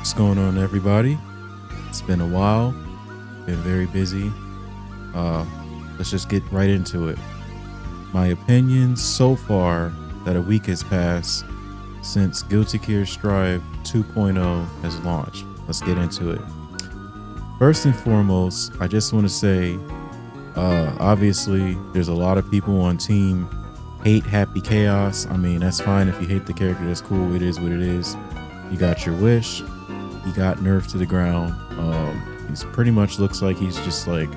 What's going on, everybody? It's been a while, been very busy. Uh, let's just get right into it. My opinions so far that a week has passed since Guilty Gear Strive 2.0 has launched. Let's get into it. First and foremost, I just want to say, obviously, there's a lot of people on team hate Happy Chaos. I mean, that's fine if you hate the character. That's cool. It is what it is. You got your wish. He got nerfed to the ground. He's pretty much looks like he's just like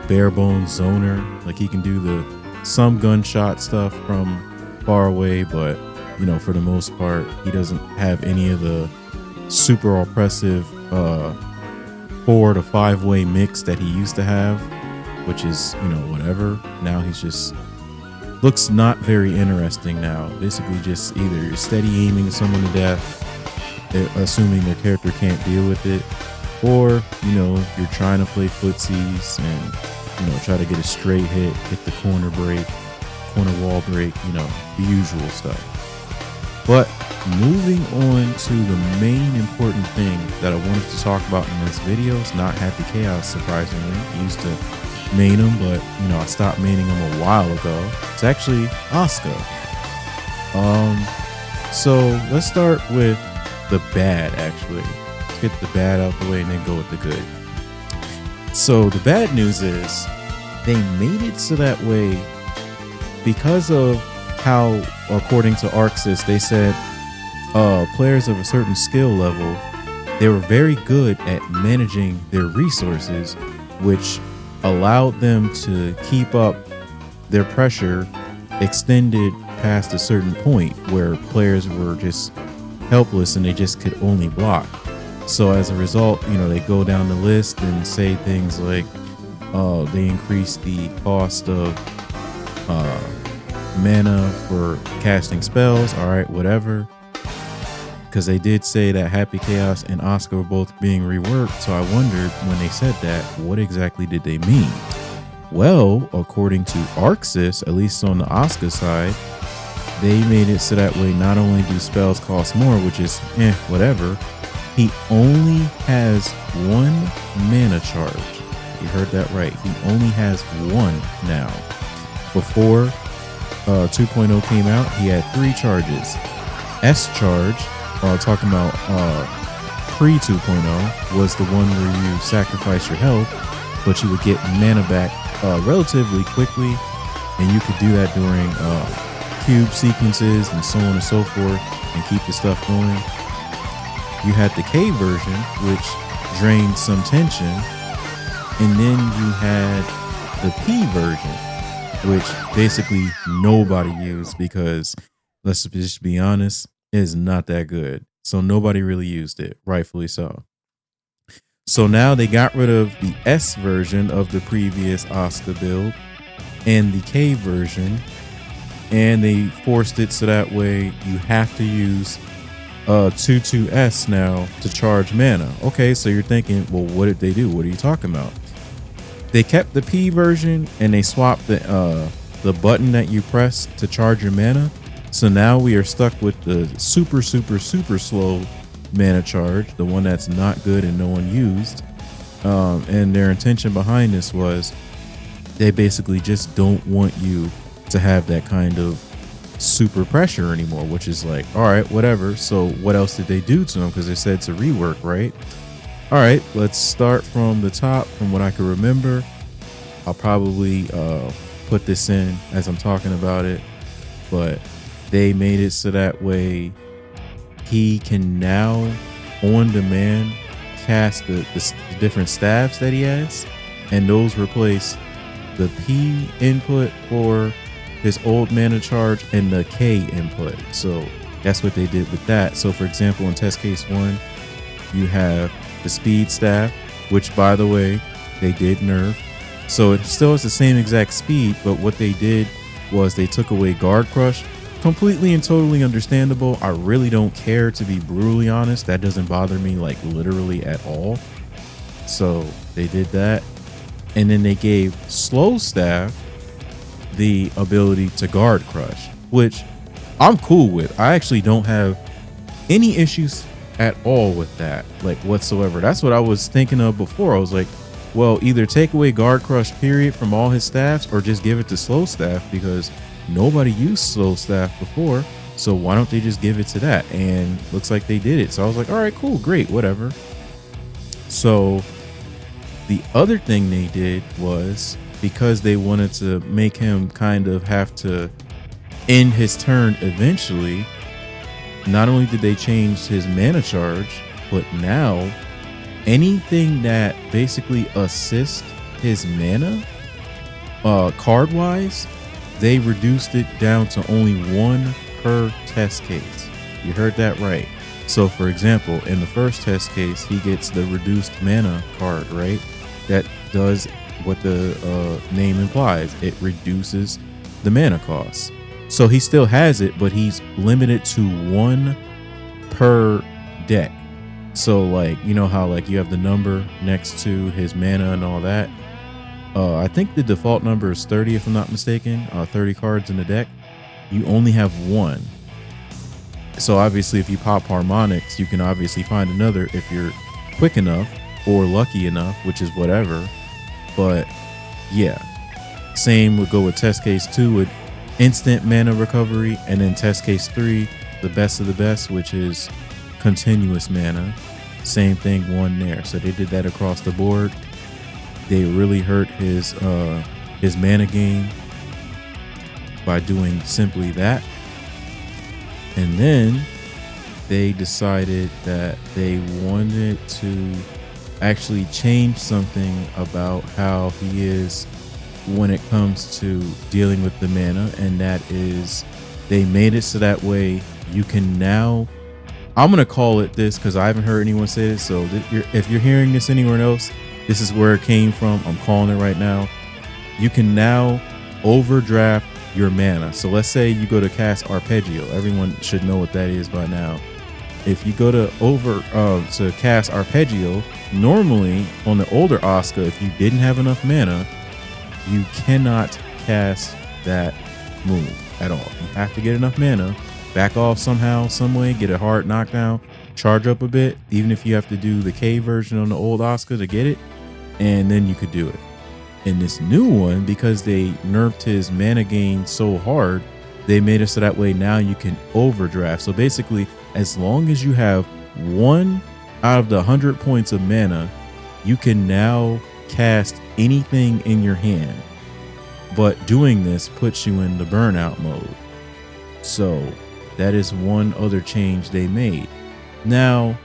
bare bones zoner. Like he can do some gunshot stuff from far away, but you know, for the most part, he doesn't have any of the super oppressive 4 to 5 way mix that he used to have, which is, you know, whatever. Now he's just looks not very interesting now. Basically just either you're steady aiming someone to death, assuming their character can't deal with it, or, you know, you're trying to play footsies and, you know, try to get a straight hit, get the corner wall break, you know, the usual stuff. But moving on to the main important thing that I wanted to talk about in this video is not Happy Chaos, surprisingly. I used to main him, but, you know, I stopped maining him a while ago. It's actually Asuka. So let's start with the bad, actually. Let's get the bad out the way and then go with the good. So the bad news is they made it so that way because of how, according to Arxis, they said players of a certain skill level, they were very good at managing their resources, which allowed them to keep up their pressure extended past a certain point where players were just helpless and they just could only block. So as a result, you know, they go down the list and say things like they increase the cost of mana for casting spells. All right, whatever, because they did say that Happy Chaos and Asuka were both being reworked. So I wondered when they said that, what exactly did they mean? Well, according to Arxis, at least on the Asuka side, they made it so that way not only do spells cost more, which is whatever, he only has 1 mana charge. You heard that right. He only has 1 now. Before 2.0 came out, he had 3 charges. S charge, talking about pre 2.0, was the one where you sacrifice your health, but you would get mana back relatively quickly, and you could do that during cube sequences and so on and so forth and keep the stuff going. You had the K version, which drained some tension, and then you had the P version, which basically nobody used because, let's just be honest, it is not that good. So nobody really used it, rightfully so. So now they got rid of the S version of the previous Asuka build and the K version, and they forced it so that way you have to use 2-2-S now to charge mana. Okay, so you're thinking, well, what did they do? What are you talking about? They kept the P version and they swapped the button that you press to charge your mana. So now we are stuck with the super slow mana charge, the one that's not good and no one used. And their intention behind this was they basically just don't want you to have that kind of super pressure anymore, which is like, all right, whatever. So what else did they do to them? Because they said it's a rework, right? All right, let's start from the top. From what I can remember, I'll probably put this in as I'm talking about it, but they made it so that way he can now on demand cast the different staffs that he has, and those replace the P input for his old mana charge and the K input. So that's what they did with that. So for example, in test case 1, you have the speed staff, which by the way, they did nerf. So it still has the same exact speed, but what they did was they took away guard crush. Completely and totally understandable. I really don't care, to be brutally honest. That doesn't bother me like literally at all. So they did that. And then they gave slow staff the ability to guard crush, which I'm cool with. I actually don't have any issues at all with that, like whatsoever. That's what I was thinking of before. I was like, well, either take away Guard Crush period from all his staffs or just give it to Slow Staff, because nobody used Slow Staff before. So why don't they just give it to that? And looks like they did it. So I was like, all right, cool, great, whatever. So the other thing they did was, because they wanted to make him kind of have to end his turn eventually, not only did they change his mana charge, but now anything that basically assists his mana card wise, they reduced it down to only 1 per test case. You heard that right. So for example, in the first test case, he gets the reduced mana card, right? That does what the name implies. It reduces the mana cost. So he still has it, but he's limited to 1 per deck. So like, you know how like you have the number next to his mana and all that. I think the default number is 30 if I'm not mistaken. 30 cards in the deck. You only have 1. So obviously if you pop harmonics, you can obviously find another if you're quick enough or lucky enough, which is whatever. But yeah, same would go with test case 2 with instant mana recovery, and then test case 3, the best of the best, which is continuous mana. Same thing, 1 there. So they did that across the board. They really hurt his mana gain by doing simply that. And then they decided that they wanted to actually change something about how he is when it comes to dealing with the mana, and that is they made it so that way you can now, I'm gonna call it this because I haven't heard anyone say this, so if you're hearing this anywhere else, this is where it came from. I'm calling it right now. You can now overdraft your mana. So let's say you go to cast Arpeggio. Everyone should know what that is by now. If you go to cast Arpeggio, normally on the older Asuka, if you didn't have enough mana, you cannot cast that move at all. You have to get enough mana, back off somehow, some way, get a hard knockdown, charge up a bit, even if you have to do the K version on the old Asuka to get it, and then you could do it. In this new one, because they nerfed his mana gain so hard, they made it so that way now you can overdraft. So basically, as long as you have 1 out of the 100 points of mana, you can now cast anything in your hand. But doing this puts you in the burnout mode. So that is one other change they made. Now,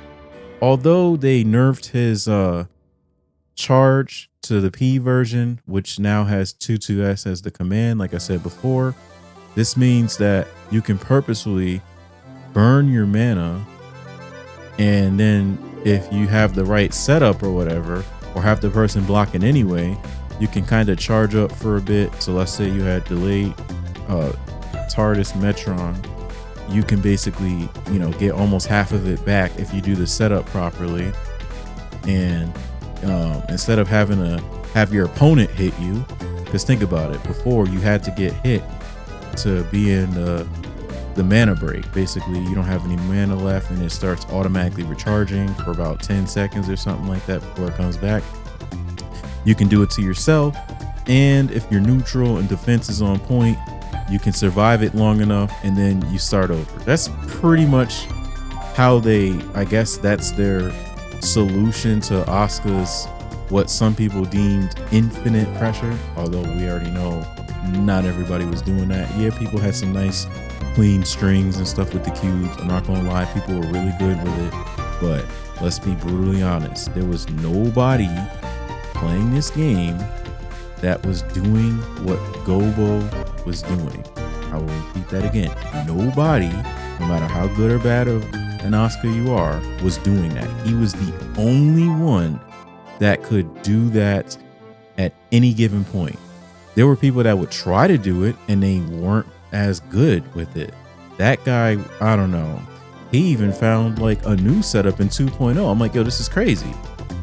although they nerfed his charge to the P version, which now has 2/2s as the command, like I said before, this means that you can purposefully burn your mana, and then if you have the right setup or whatever, or have the person blocking anyway, you can kind of charge up for a bit. So let's say you had delayed TARDIS Metron, you can basically, you know, get almost half of it back if you do the setup properly. And instead of having to have your opponent hit you, because think about it, before you had to get hit to be in the mana break. Basically, you don't have any mana left and it starts automatically recharging for about 10 seconds or something like that before it comes back. You can do it to yourself, and if you're neutral and defense is on point, you can survive it long enough and then you start over. That's pretty much how they, I guess that's their solution to Asuka's, what some people deemed infinite pressure, although we already know not everybody was doing that. Yeah, people had some nice clean strings and stuff with the cubes. I'm not gonna lie, people were really good with it, but let's be brutally honest, there was nobody playing this game that was doing what Gobo was doing. I will repeat that again. Nobody, no matter how good or bad of an Asuka you are, was doing that. He was the only one that could do that at any given point. There were people that would try to do it and they weren't as good with it. That guy, I don't know, he even found like a new setup in 2.0. I'm like, yo, this is crazy.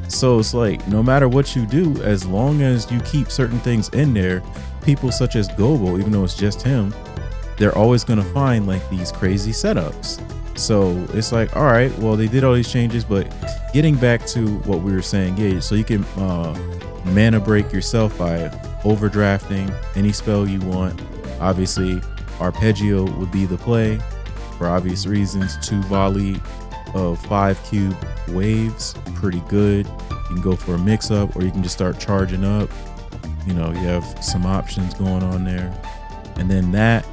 So it's like, no matter what you do, as long as you keep certain things in there, people such as Gobo, even though it's just him, they're always going to find like these crazy setups. So it's like, all right, well, they did all these changes, but getting back to what we were saying, yeah, so you can mana break yourself by overdrafting any spell you want. Obviously, Arpeggio would be the play for obvious reasons. 2 volley of 5 cube waves, pretty good. You can go for a mix up, or you can just start charging up. You know, you have some options going on there. And then that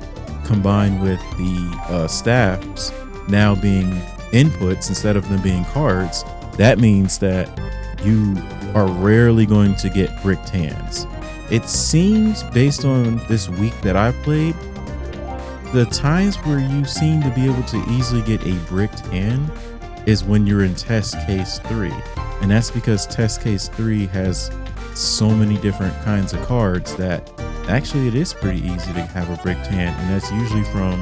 combined with the staffs now being inputs instead of them being cards, that means that you are rarely going to get bricked hands. It seems, based on this week that I played, the times where you seem to be able to easily get a bricked hand is when you're in test case 3. And that's because test case 3 has so many different kinds of cards that actually it is pretty easy to have a bricked hand, and that's usually from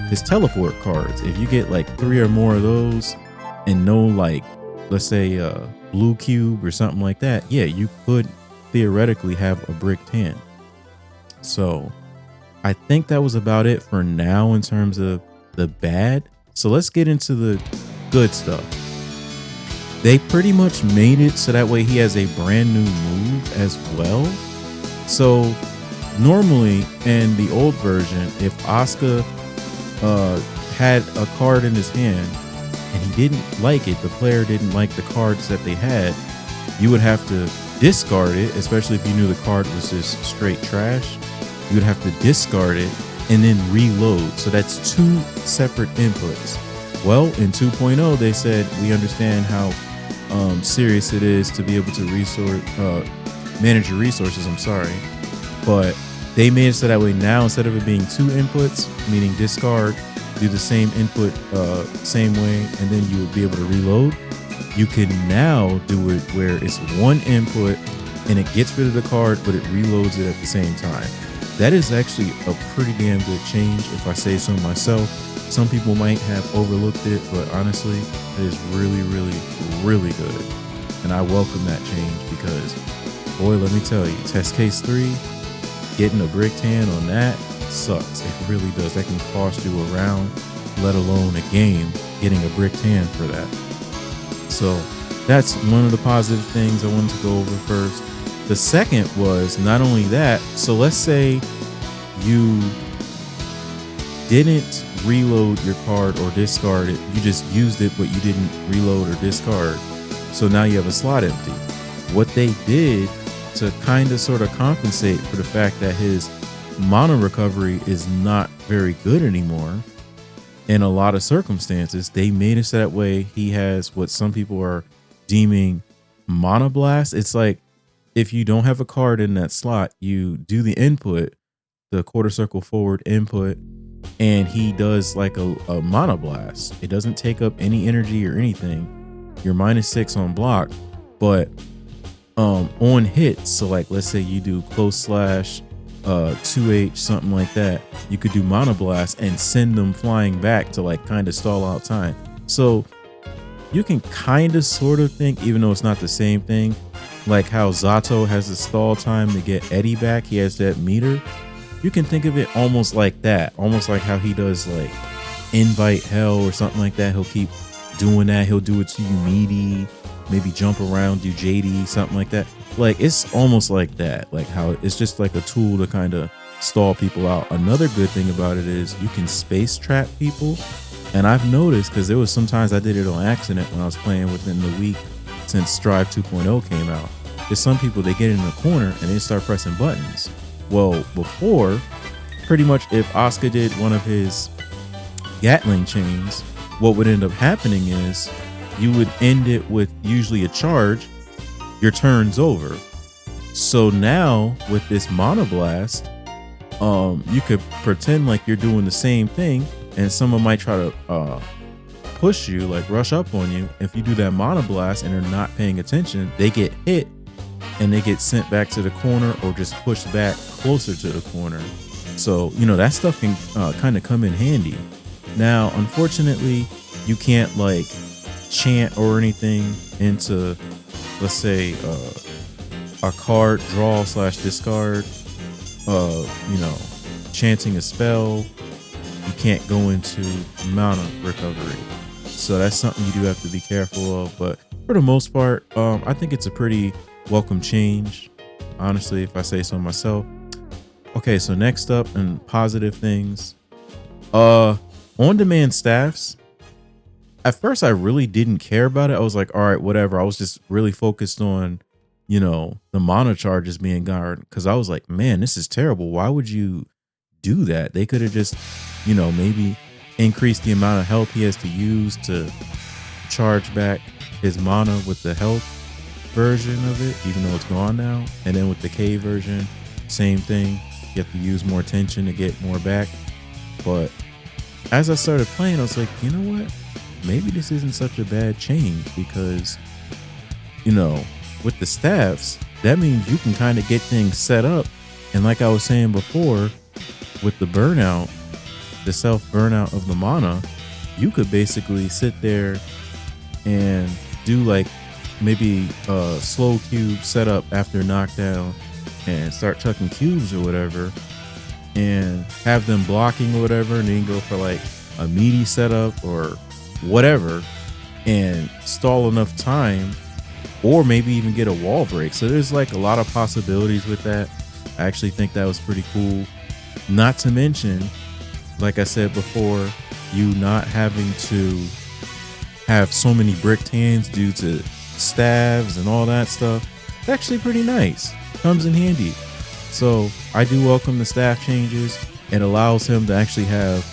his teleport cards. If you get like 3 or more of those and no, like, let's say blue cube or something like that, yeah, you could theoretically have a bricked hand. So I think that was about it for now in terms of the bad. So let's get into the good stuff. They pretty much made it so that way he has a brand new move as well. So normally in the old version, if Asuka had a card in his hand and he didn't like it, the player didn't like the cards that they had, you would have to discard it, especially if you knew the card was just straight trash. You would have to discard it and then reload. So that's 2 separate inputs. Well, in 2.0, they said, we understand how serious it is to be able to manage your resources. But they made it so that way now, instead of it being 2 inputs, meaning discard, do the same input same way, and then you would be able to reload. You can now do it where it's 1 input and it gets rid of the card, but it reloads it at the same time. That is actually a pretty damn good change, if I say so myself. Some people might have overlooked it, but honestly, it is really, really, really good. And I welcome that change because, boy, let me tell you, test case 3, getting a bricked hand on that sucks. It really does. That can cost you a round, let alone a game, getting a bricked hand for that. So that's one of the positive things I wanted to go over first. The second was not only that, so let's say you didn't reload your card or discard it, you just used it, but you didn't reload or discard. So now you have a slot empty. What they did to kind of sort of compensate for the fact that his mana recovery is not very good anymore, in a lot of circumstances, they made it so that way he has what some people are deeming mana blast. It's like, if you don't have a card in that slot, you do the input, the quarter circle forward input, and he does like a mana blast. It doesn't take up any energy or anything. You're -6 on block, but on hits, so like let's say you do close slash 2H, something like that, you could do mana blast and send them flying back to like kind of stall out time. So you can kind of sort of think, even though it's not the same thing, like how Zato has a stall time to get Eddie back, he has that meter. You can think of it almost like that, almost like how he does like invite hell or something like that. He'll keep doing that. He'll do it to you meaty, maybe jump around, do JD, something like that. Like it's almost like that, like how it's just like a tool to kind of stall people out. Another good thing about it is you can space trap people. And I've noticed, because there was sometimes I did it on accident when I was playing within the week since Strive 2.0 came out. There's some people, they get in the corner and they start pressing buttons. Well, before, pretty much if Asuka did one of his Gatling chains, what would end up happening is you would end it with usually a charge, your turn's over. So now with this Mana Blast, you could pretend like you're doing the same thing, and someone might try to push you, like rush up on you. If you do that Mana Blast and they're not paying attention, they get hit and they get sent back to the corner or just pushed back closer to the corner. So, you know, that stuff can kind of come in handy. Now, unfortunately, you can't like chant or anything into, let's say, a card draw / discard, you know, chanting a spell. you can't go into mana recovery. So that's something you do have to be careful of. But for the most part, I think it's a pretty welcome change, honestly, if I say so myself. Okay, so next up, and positive things, on-demand staffs. At first, I really didn't care about it. I was like, all right, whatever. I was just really focused on, the mana charges being gone, because I was like, man, this is terrible. Why would you do that? They could have just, maybe increased the amount of health he has to use to charge back his mana with the health version of it, even though it's gone now. And then with the K version, same thing. You have to use more tension to get more back. But as I started playing, I was like, you know what? Maybe this isn't such a bad change, because, with the staffs, that means you can kind of get things set up. And like I was saying before, with the burnout, the self burnout of the mana, you could basically sit there and do like maybe a slow cube setup after knockdown and start chucking cubes or whatever, and have them blocking or whatever, and then go for like a meaty setup or whatever and stall enough time, or maybe even get a wall break. So there's like a lot of possibilities with that. I actually think that was pretty cool. Not to mention, like I said before, you not having to have so many bricked hands due to stabs and all that stuff. It's actually pretty nice. Comes in handy. So I do welcome the staff changes. It allows him to actually have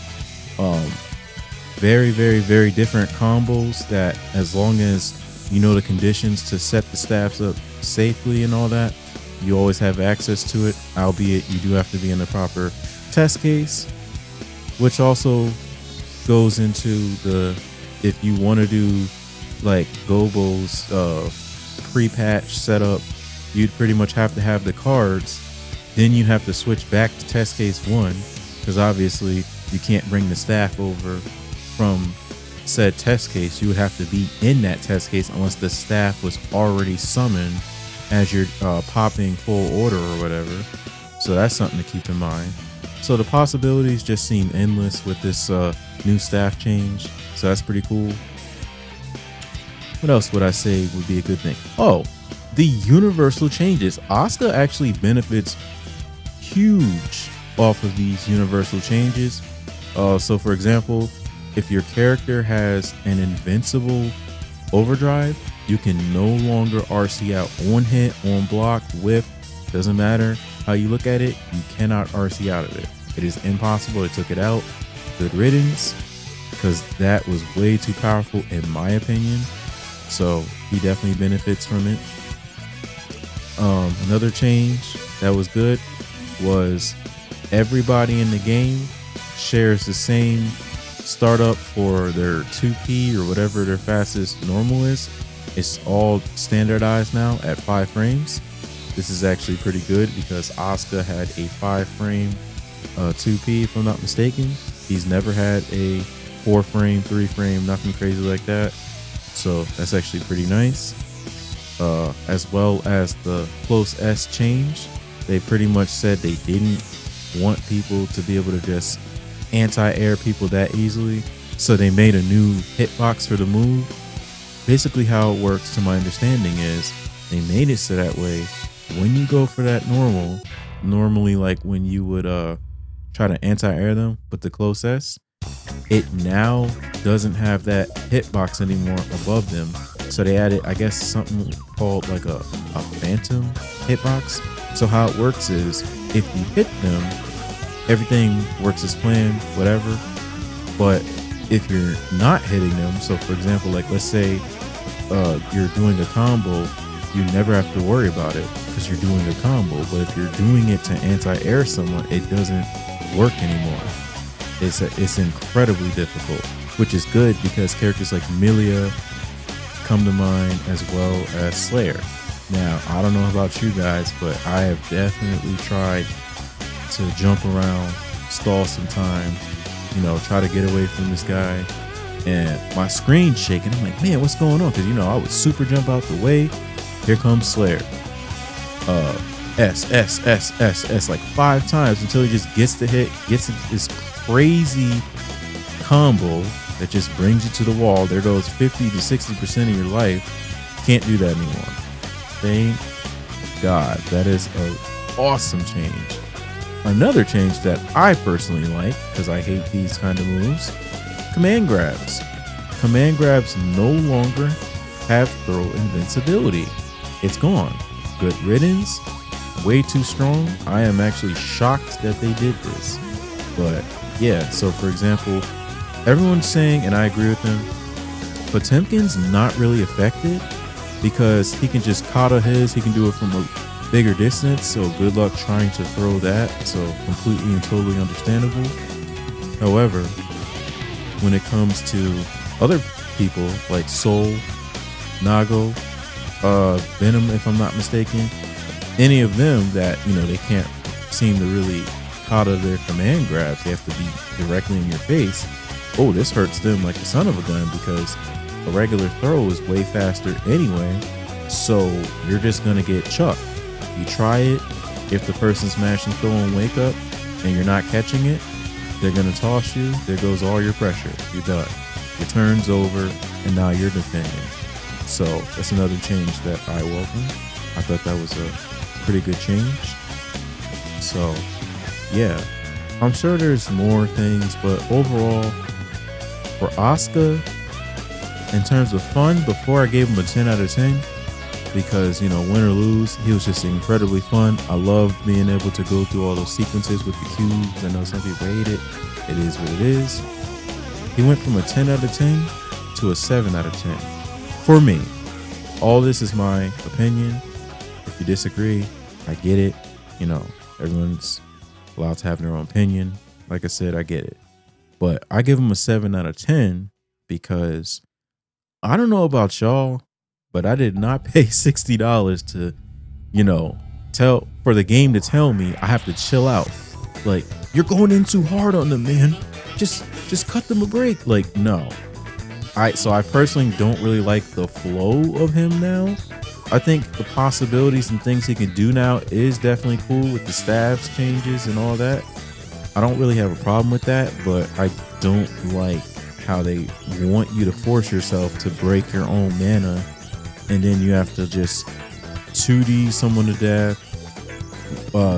very, very, very different combos that, as long as you know the conditions to set the staffs up safely and all that, you always have access to it, albeit you do have to be in the proper test case, which also goes into if you want to do like Gobo's pre-patch setup, you'd pretty much have to have the cards. Then you have to switch back to test case 1, because obviously you can't bring the staff over from said test case. You would have to be in that test case unless the staff was already summoned as you're popping full order or whatever. So that's something to keep in mind. So the possibilities just seem endless with this new staff change. So that's pretty cool. What else would I say would be a good thing? Oh, the universal changes. Asuka actually benefits huge off of these universal changes. So for example, if your character has an invincible overdrive, you can no longer RC out on hit, on block, whiff. Doesn't matter how you look at it, you cannot RC out of it. It is impossible. They took it out. Good riddance, because that was way too powerful in my opinion. So he definitely benefits from it. Another change that was good was everybody in the game shares the same startup for their 2P or whatever their fastest normal is. It's all standardized now at 5 frames. This is actually pretty good, because Asuka had a 5 frame 2P, if I'm not mistaken. He's never had a 4 frame, 3 frame, nothing crazy like that. So that's actually pretty nice. As well as the close S change. They pretty much said they didn't want people to be able to just anti-air people that easily. So they made a new hitbox for the move. Basically how it works, to my understanding, is they made it so that way when you go for that normally like when you would try to anti-air them with the close S, it now doesn't have that hitbox anymore above them. So they added, I guess, something called like a phantom hitbox. So how it works is, if you hit them, everything works as planned, whatever. But if you're not hitting them, so for example, like let's say you're doing a combo, you never have to worry about it because you're doing a combo. But if you're doing it to anti-air someone, it doesn't work anymore. It's incredibly difficult, which is good because characters like Milia come to mind, as well as Slayer. Now, I don't know about you guys, but I have definitely tried to jump around, stall some time, try to get away from this guy, and my screen's shaking. I'm like, man, what's going on? Because I would super jump out the way. Here comes Slayer. S like 5 times until he just gets the hit, gets this crazy combo that just brings you to the wall. There goes 50 to 60% of your life. Can't do that anymore. Thank God. That is an awesome change. Another change that I personally like, because I hate these kind of moves, command grabs. Command grabs no longer have throw invincibility. It's gone. Good riddance. Way too strong. I am actually shocked that they did this. But yeah, so for example, everyone's saying, and I agree with them, Potemkin's not really affected because he can just kata his, he can do it from a bigger distance, so good luck trying to throw that, so completely and totally understandable. However, when it comes to other people like Soul, Nago, Venom, if I'm not mistaken, any of them that, they can't seem to really kata their command grabs, they have to be directly in your face. Oh, this hurts them like the son of a gun because a regular throw is way faster anyway, so you're just gonna get chucked. You try it, if the person's mashing throw and wake up and you're not catching it, they're gonna toss you, there goes all your pressure, you're done. Your turn's over, and now you're defending. So that's another change that I welcome. I thought that was a pretty good change. So yeah, I'm sure there's more things, but overall, for Asuka, in terms of fun, before I gave him a 10 out of 10, because, win or lose, he was just incredibly fun. I loved being able to go through all those sequences with the cubes. I know some people hate it. It is what it is. He went from a 10 out of 10 to a 7 out of 10. For me, all this is my opinion. If you disagree, I get it. Everyone's allowed to have their own opinion. Like I said, I get it. But I give him a 7 out of 10 because I don't know about y'all, but I did not pay $60 to, tell for the game to tell me I have to chill out. Like, you're going in too hard on them, man. Just cut them a break. Like, no. So I personally don't really like the flow of him now. I think the possibilities and things he can do now is definitely cool with the staffs changes and all that. I don't really have a problem with that, but I don't like how they want you to force yourself to break your own mana, and then you have to just 2D someone to death,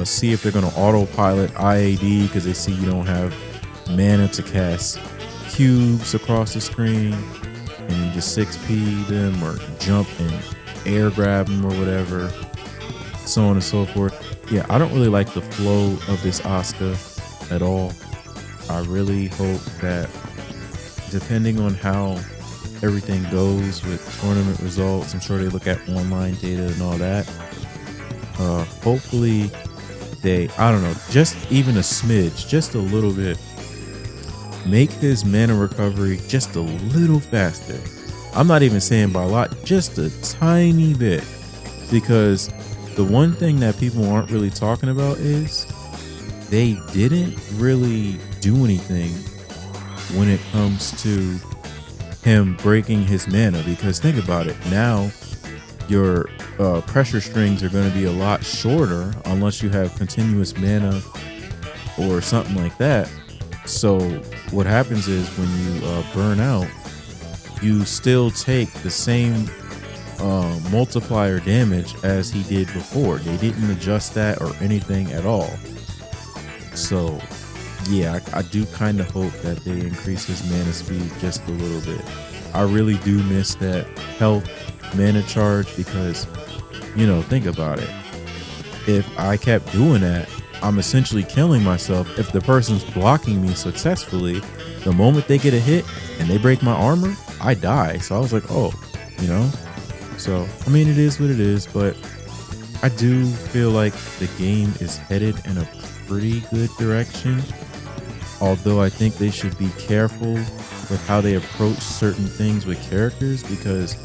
see if they're going to autopilot IAD because they see you don't have mana to cast cubes across the screen, and you just 6P them or jump and air grab them or whatever, so on and so forth. Yeah, I don't really like the flow of this Asuka at all. I really hope that, depending on how everything goes with tournament results, I'm sure they look at online data and all that. Hopefully they, I don't know, just even a smidge, just a little bit, make his mana recovery just a little faster. I'm not even saying by a lot, just a tiny bit, because the one thing that people aren't really talking about is they didn't really do anything when it comes to him breaking his mana. Because think about it, now your pressure strings are going to be a lot shorter unless you have continuous mana or something like that. So what happens is when you burn out, you still take the same multiplier damage as he did before. They didn't adjust that or anything at all. So yeah, I do kind of hope that they increase his mana speed just a little bit. I really do miss that health mana charge because, think about it. If I kept doing that, I'm essentially killing myself. If the person's blocking me successfully, the moment they get a hit and they break my armor, I die. So I was like, oh, So, I mean, it is what it is, but I do feel like the game is headed in a pretty good direction. Although I think they should be careful with how they approach certain things with characters, because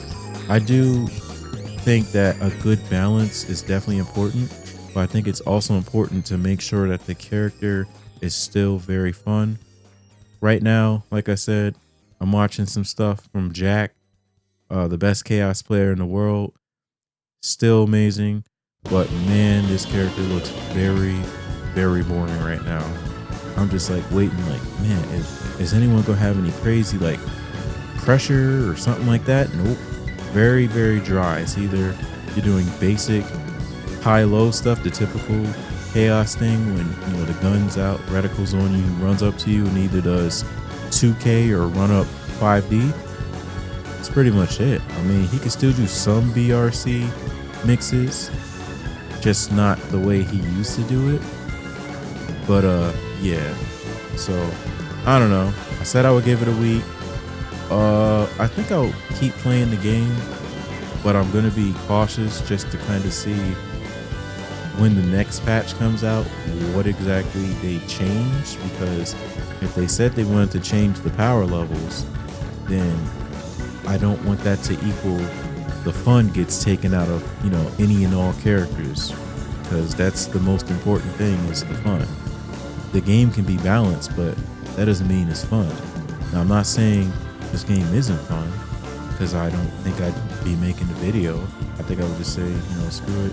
I do think that a good balance is definitely important, but I think it's also important to make sure that the character is still very fun. Right now, like I said, I'm watching some stuff from Jack, the best chaos player in the world. Still amazing. But man, this character looks very, very boring right now. I'm just like waiting, like, man, is anyone gonna have any crazy like pressure or something like that? Nope. Very, very dry. It's either you're doing basic high-low stuff, the typical chaos thing when the gun's out, reticles on you, runs up to you and either does 2K or run up 5D. That's pretty much it. I mean, he can still do some BRC mixes, just not the way he used to do it. But yeah. So I don't know. I said I would give it a week. I think I'll keep playing the game, but I'm gonna be cautious just to kind of see when the next patch comes out what exactly they changed, because if they said they wanted to change the power levels, then I don't want that to equal the fun gets taken out of any and all characters, because that's the most important thing, is the fun. The game can be balanced, but that doesn't mean it's fun. Now, I'm not saying this game isn't fun, because I don't think I'd be making the video. I think I would just say, screw it.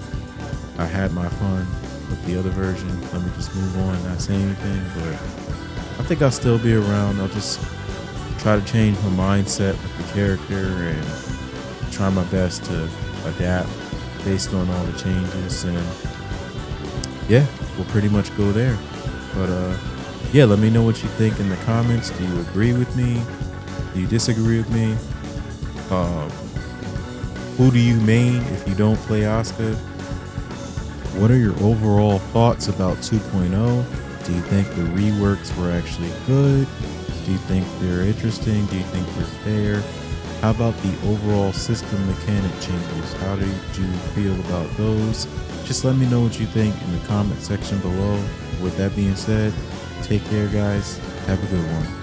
I had my fun with the other version. Let me just move on and not say anything. But I think I'll still be around. I'll just try to change my mindset with the character and try my best to adapt based on all the changes. And yeah, we'll pretty much go there. But yeah, let me know what you think in the comments. Do you agree with me? Do you disagree with me? Who do you main if you don't play Asuka? What are your overall thoughts about 2.0? Do you think the reworks were actually good? Do you think they're interesting? Do you think they're fair? How about the overall system mechanic changes? How did you feel about those? Just let me know what you think in the comment section below. With that being said, take care, guys. Have a good one.